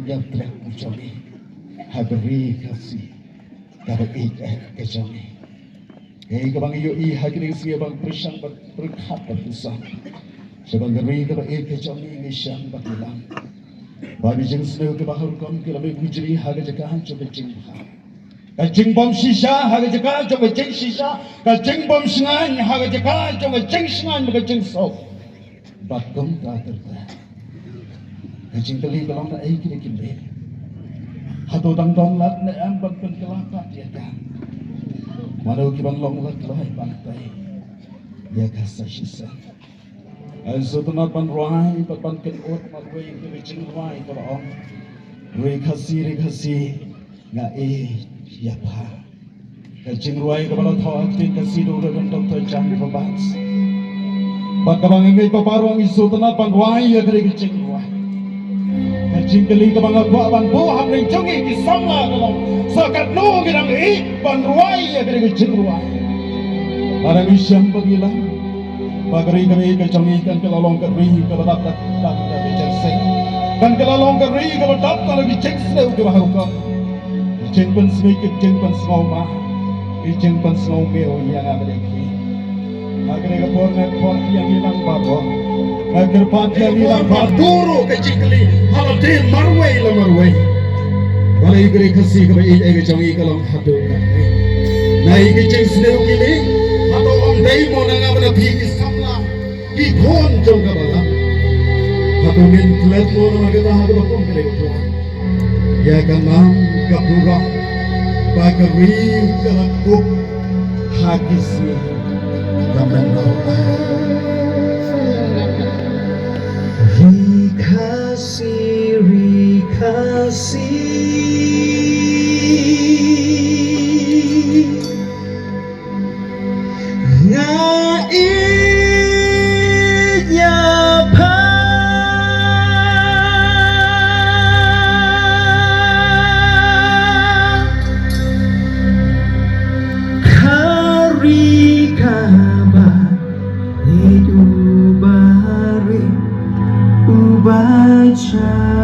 yang telah menjadi haberi kasih dapat kejami. Kabang iyo hagri siya bang persang berkat berusaha. Sebang geri dapat kejami ngisang bagilang. Babi jeng snow kebahar kom kelabi bujri haga jakahan coba jengha. Kajeng bom sisa haga jakahan coba jeng sisa. Kajeng bom sengan haga jakahan coba jeng sengan baga jeng sok. Bakom tak terta. Kajeng kali kalau nak kini kini. Hatu tang dong lat na ambag pengkelapa dia kan. Mana kibang long lat lahai pantai. Ya kasa sisa. Setelah pan ruai, pan kenot, malway, kecing ruai kalau ruai kasih nggak ya pa. Kecing ruai kalau thawat kasih dulu dengan dokter jam berbahas. Pagkabang ingay paparuang isu tenar pan ruai ya kali kecing ruai. Kecing kali kabang aku aban buah ring jongi kisam lah kalau sakat nu bilang pan ruai ya kali kecing ruai. Barang isyam bagilah. Bagari kami kecami kan kelalong keri kalau dapat dari jersey kan kelalong keri kalau dapat lagi jersey udah baharukan jengpen semikit jengpen semua jengpen semua meo yang ada lagi agar kepor yang hilang bawa agar pat yang hilang baduru kecikli halau dia marway balai keri kasih kami kecami kalau hadu naik jersey ini atau om day mau nangap nabi di kon jong kabala hatu min klet mo na kita hatu bakong kele ko ya kanam kapura bagari kalakuk hagisi kamen nawa rikasi Ubaca